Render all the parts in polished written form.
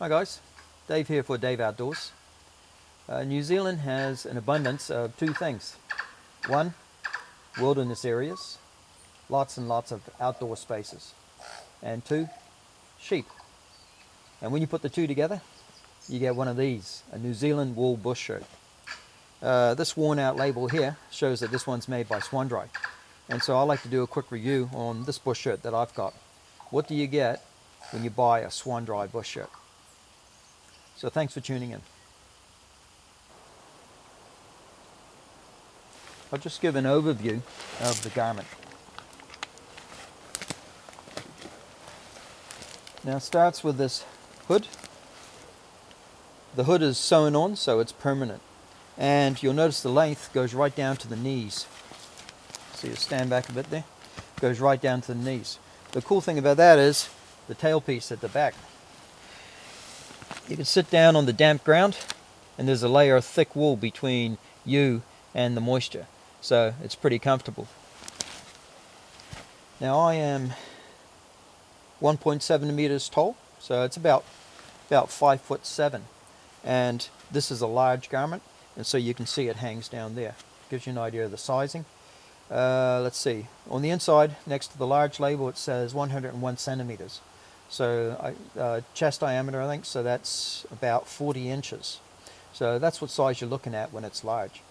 Hi guys, Dave here for Dave Outdoors. New Zealand has an abundance of two things. One, wilderness areas, lots and lots of outdoor spaces. And two, sheep. And when you put the two together, you get one of these, a New Zealand wool bush shirt. This worn out label here shows that this one's made by Swanndri. And so I'd like to do a quick review on this bush shirt that I've got. What do you get when you buy a Swanndri bush shirt? So thanks for tuning in. I'll just give an overview of the garment. Now it starts with this hood. The hood is sewn on, so it's permanent. And you'll notice the length goes right down to the knees. See, stand back a bit there. Goes right down to the knees. The cool thing about that is the tailpiece at the back. You can sit down on the damp ground and there's a layer of thick wool between you and the moisture. So it's pretty comfortable. Now I am 1.7 meters tall, so it's about 5'7", and this is a large garment, and so you can see it hangs down there. Gives you an idea of the sizing. Let's see. On the inside, next to the large label, it says 101 centimeters. So chest diameter, I think, so that's about 40 inches. So that's what size you're looking at when it's large.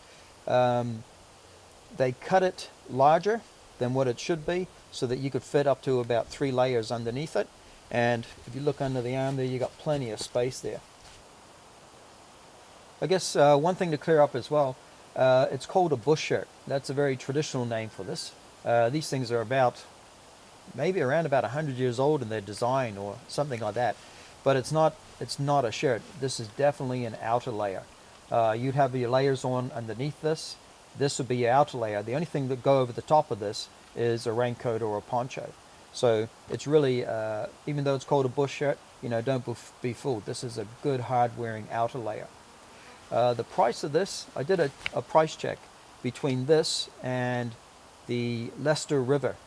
They cut it larger than what it should be so that you could fit up to about 3 layers underneath it. And if you look under the arm there, you got plenty of space there. I guess one thing to clear up as well, it's called a bush shirt. That's a very traditional name for this. These things are maybe around about 100 years old in their design or something like that. But it's not a shirt. This is definitely an outer layer. You'd have your layers on underneath this. This would be your outer layer. The only thing that go over the top of this is a raincoat or a poncho. So it's really, even though it's called a bush shirt, don't be fooled. This is a good hard-wearing outer layer. The price of this, I did a price check between this and the Leicester River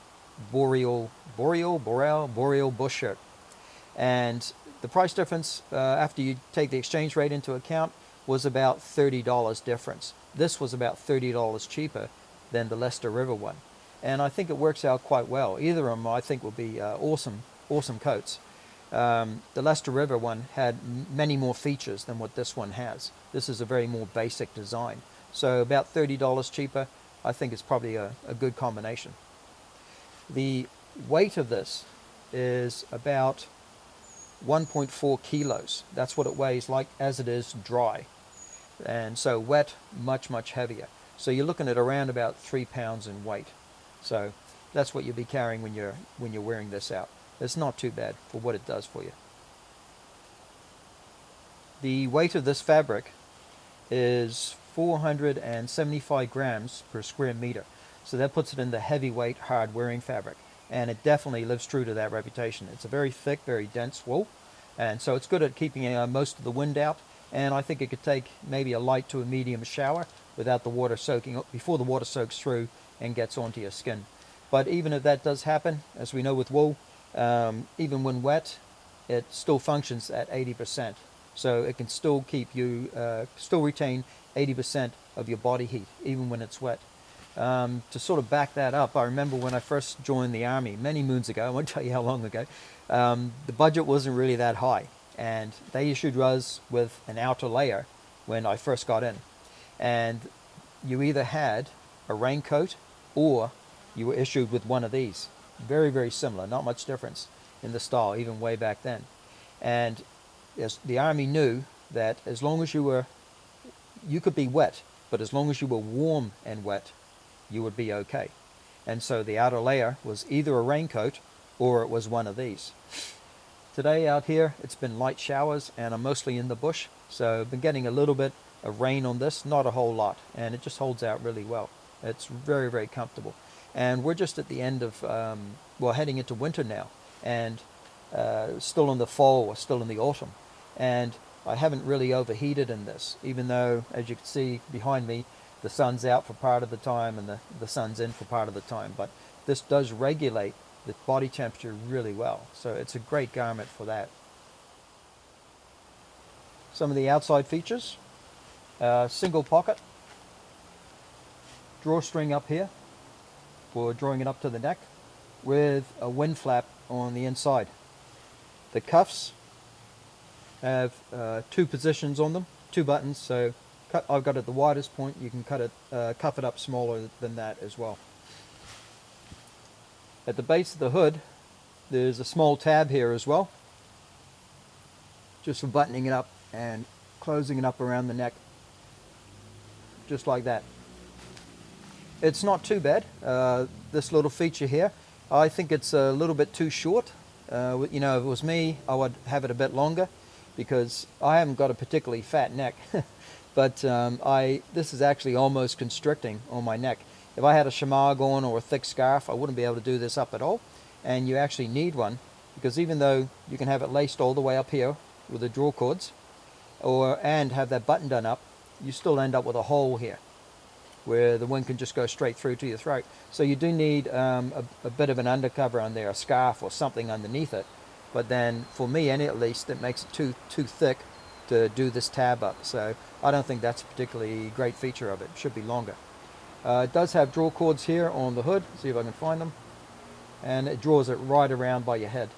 Boreal bush shirt. And the price difference, after you take the exchange rate into account, was about $30 difference. This was about $30 cheaper than the Leicester River one. And I think it works out quite well. Either of them, I think, will be awesome coats. The Leicester River one had many more features than what this one has. This is a very more basic design. So about $30 cheaper, I think it's probably a good combination. The weight of this is about 1.4 kilos. That's what it weighs like as it is dry. And so wet, much, much heavier. So you're looking at around about 3 pounds in weight. So that's what you'll be carrying when you're wearing this out. It's not too bad for what it does for you. The weight of this fabric is 475 grams per square meter. So that puts it in the heavyweight, hard-wearing fabric. And it definitely lives true to that reputation. It's a very thick, very dense wool. And so it's good at keeping most of the wind out. And I think it could take maybe a light to a medium shower without the water soaking, before the water soaks through and gets onto your skin. But even if that does happen, as we know with wool, even when wet, it still functions at 80%. So it can still keep you, still retain 80% of your body heat, even when it's wet. To sort of back that up, I remember when I first joined the Army many moons ago, I won't tell you how long ago, the budget wasn't really that high. And they issued us with an outer layer when I first got in. And you either had a raincoat or you were issued with one of these. Very, very similar, not much difference in the style, even way back then. And as the Army knew that as long as you could be wet, but as long as you were warm and wet, you would be okay. And so the outer layer was either a raincoat or it was one of these. Today out here, it's been light showers and I'm mostly in the bush. So I've been getting a little bit of rain on this, not a whole lot. And it just holds out really well. It's very, very comfortable. And we're just at the end of, heading into winter now. And still in the fall or still in the autumn. And I haven't really overheated in this, even though, as you can see behind me, the sun's out for part of the time and the sun's in for part of the time. But this does regulate the body temperature really well. So it's a great garment for that. some of the outside features. Single pocket, drawstring up here for drawing it up to the neck, with a wind flap on the inside. The cuffs have two positions on them, two buttons, so I've got it at the widest point. You can cuff it up smaller than that as well. At the base of the hood, there's a small tab here as well, just for buttoning it up and closing it up around the neck, just like that. It's not too bad, this little feature here. I think it's a little bit too short. You know, if it was me, I would have it a bit longer, because I haven't got a particularly fat neck. But this is actually almost constricting on my neck. If I had a shemagh on or a thick scarf, I wouldn't be able to do this up at all. And you actually need one, because even though you can have it laced all the way up here with the draw cords, and have that button done up, you still end up with a hole here where the wind can just go straight through to your throat. So you do need a bit of an undercover on there, a scarf or something underneath it. But then for me, at least, it makes it too thick to do this tab up. So I don't think that's a particularly great feature of it. It should be longer. It does have draw cords here on the hood. See if I can find them. And it draws it right around by your head.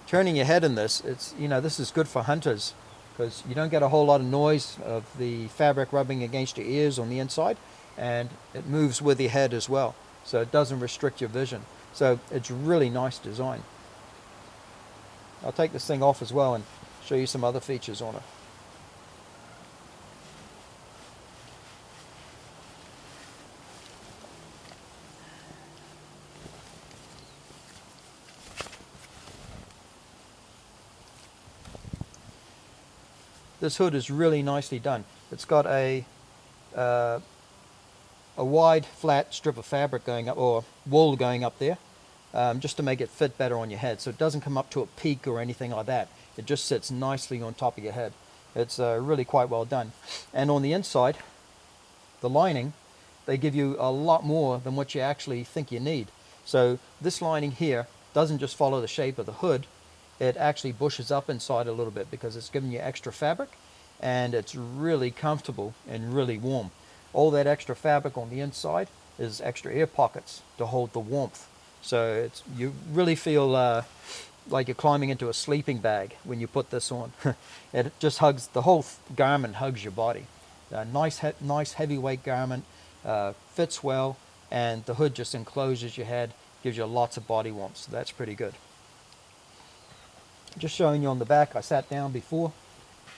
Turning your head in this, this is good for hunters, because you don't get a whole lot of noise of the fabric rubbing against your ears on the inside, and it moves with your head as well, so it doesn't restrict your vision. So it's really nice design. I'll take this thing off as well and show you some other features on it. This hood is really nicely done. It's got a wide flat strip of fabric going up, or wool going up there, just to make it fit better on your head, so it doesn't come up to a peak or anything like that. It just sits nicely on top of your head. It's really quite well done. And on the inside, the lining, they give you a lot more than what you actually think you need. So this lining here doesn't just follow the shape of the hood, it actually bushes up inside a little bit, because it's giving you extra fabric, and it's really comfortable and really warm. All that extra fabric on the inside is extra air pockets to hold the warmth. So you really feel like you're climbing into a sleeping bag when you put this on. It just hugs, the whole garment hugs your body. Nice heavyweight garment, fits well, and the hood just encloses your head, gives you lots of body warmth, so that's pretty good. Just showing you on the back, I sat down before,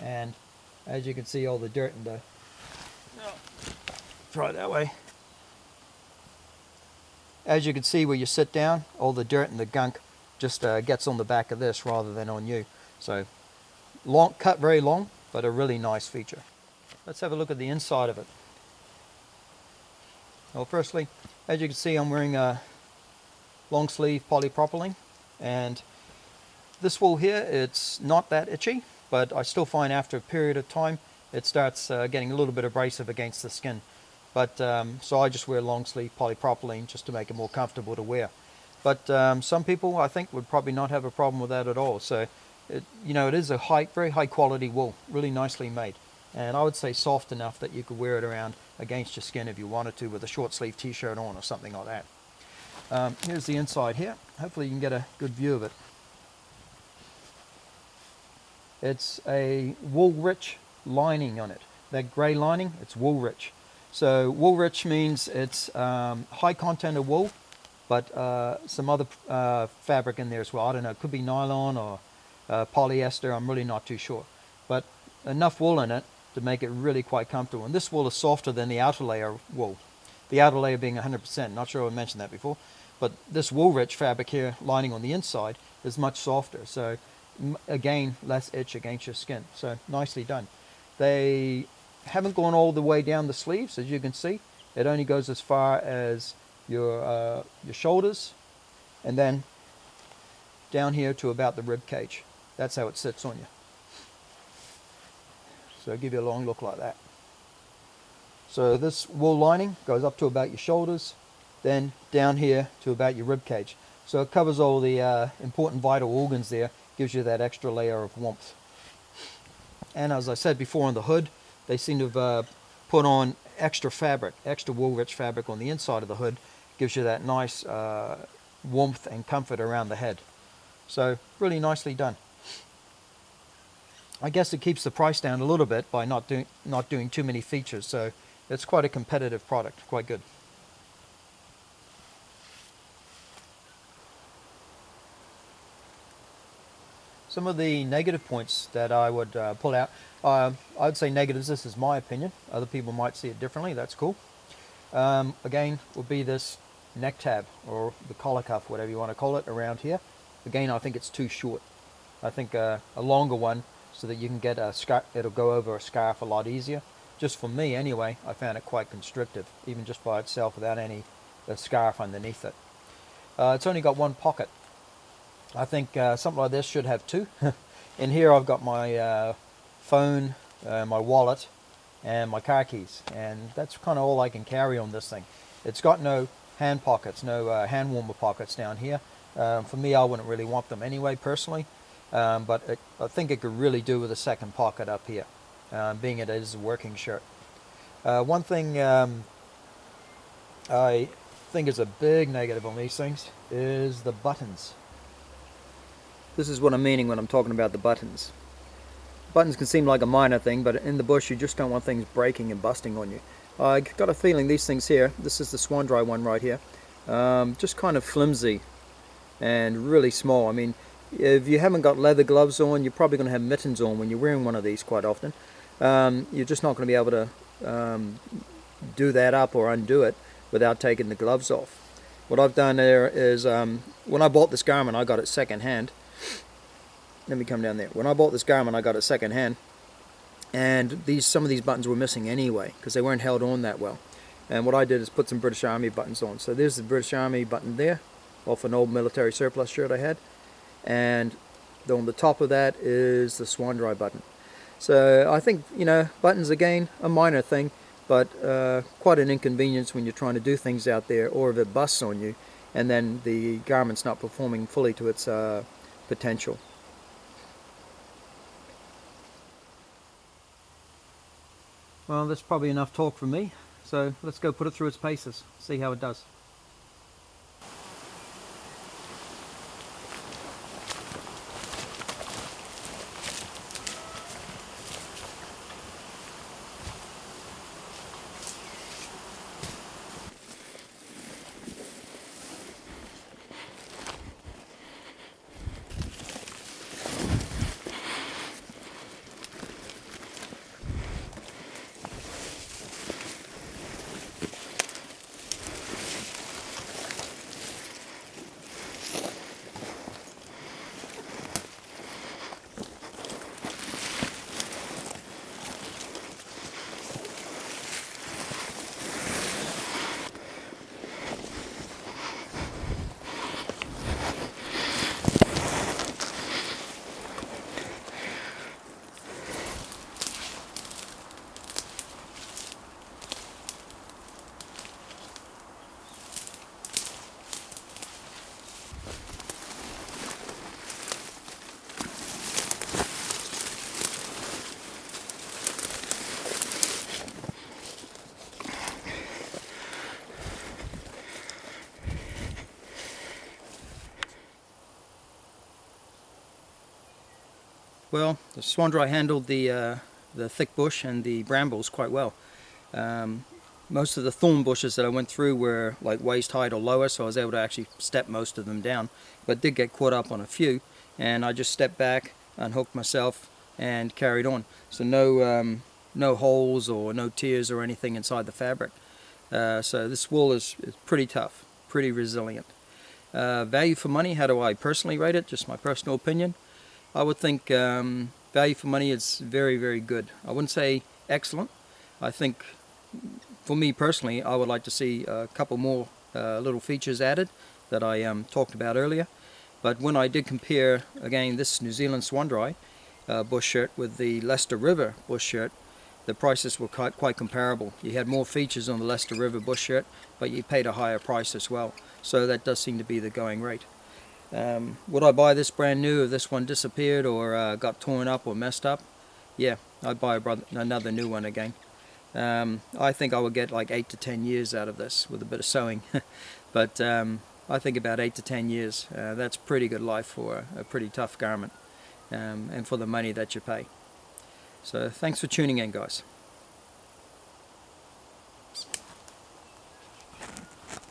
and as you can see, all the dirt and the... Try it that way. As you can see, where you sit down, all the dirt and the gunk just gets on the back of this rather than on you. So, cut very long, but a really nice feature. Let's have a look at the inside of it. Well, firstly, as you can see, I'm wearing a long sleeve polypropylene, and this wool here, it's not that itchy, but I still find after a period of time it starts getting a little bit abrasive against the skin. But so I just wear long sleeve polypropylene just to make it more comfortable to wear. But some people, I think, would probably not have a problem with that at all. So it is a very high quality wool, really nicely made, and I would say soft enough that you could wear it around against your skin if you wanted to, with a short sleeve t-shirt on or something like that. Here's the inside here. Hopefully you can get a good view of it. It's a wool-rich lining on it. That grey lining, it's wool-rich. So wool-rich means it's high content of wool, but some other fabric in there as well. I don't know, it could be nylon or polyester, I'm really not too sure. But enough wool in it to make it really quite comfortable. And this wool is softer than the outer layer wool. The outer layer being 100%, not sure I mentioned that before. But this wool-rich fabric here, lining on the inside, is much softer. So again, less itch against your skin. So nicely done. They haven't gone all the way down the sleeves, as you can see. It only goes as far as your shoulders, and then down here to about the rib cage. That's how it sits on you. So I'll give you a long look like that. So this wool lining goes up to about your shoulders, then down here to about your rib cage. So it covers all the important vital organs there, gives you that extra layer of warmth. And as I said before, on the hood, they seem to have put on extra fabric, extra wool-rich fabric on the inside of the hood. Gives you that nice warmth and comfort around the head. So really nicely done. I guess it keeps the price down a little bit by not doing too many features. So it's quite a competitive product, quite good. Some of the negative points that I would pull out, I'd say negatives. This is my opinion. Other people might see it differently. That's cool. Again, would be this neck tab or the collar cuff, whatever you want to call it, around here. Again, I think it's too short. I think a longer one so that you can get a scarf. It'll go over a scarf a lot easier. Just for me, anyway, I found it quite constrictive, even just by itself without any scarf underneath it. It's only got one pocket. I think something like this should have two. In here I've got my phone, my wallet, and my car keys, and that's kind of all I can carry on this thing. It's got no hand pockets, no hand warmer pockets down here. For me, I wouldn't really want them anyway, personally, but I think it could really do with a second pocket up here, being it is a working shirt. One thing I think is a big negative on these things is the buttons. This is what I'm meaning when I'm talking about the buttons. Buttons can seem like a minor thing, but in the bush you just don't want things breaking and busting on you. I got a feeling these things here, this is the Swanndri one right here, just kind of flimsy and really small. I mean, if you haven't got leather gloves on, you're probably going to have mittens on when you're wearing one of these quite often. You're just not going to be able to do that up or undo it without taking the gloves off. What I've done there is, when I bought this garment, I got it second hand. Let me come down there. When I bought this garment, I got it second hand, and some of these buttons were missing anyway because they weren't held on that well. And what I did is put some British Army buttons on. So there's the British Army button there, off an old military surplus shirt I had, and on the top of that is the Swanndri button. So I think, you know, buttons again, a minor thing, but quite an inconvenience when you're trying to do things out there, or if it busts on you, and then the garment's not performing fully to its potential. Well, that's probably enough talk from me, so let's go put it through its paces, see how it does. Well, the Swanndri handled the thick bush and the brambles quite well. Most of the thorn bushes that I went through were like waist height or lower, so I was able to actually step most of them down, but did get caught up on a few, and I just stepped back, unhooked myself, and carried on. So no holes or no tears or anything inside the fabric. So this wool is pretty tough, pretty resilient. Value for money, how do I personally rate it? Just my personal opinion. I would think value for money is very, very good. I wouldn't say excellent. I think, for me personally, I would like to see a couple more little features added that I talked about earlier. But when I did compare, again, this New Zealand Swanndri bush shirt with the Leicester River bush shirt, the prices were quite comparable. You had more features on the Leicester River bush shirt, but you paid a higher price as well. So that does seem to be the going rate. Would I buy this brand new if this one disappeared or got torn up or messed up? yeah, I'd buy another new one again. I think I would get like 8 to 10 years out of this with a bit of sewing. But I think about 8 to 10 years. That's pretty good life for a pretty tough garment, and for the money that you pay. So thanks for tuning in, guys.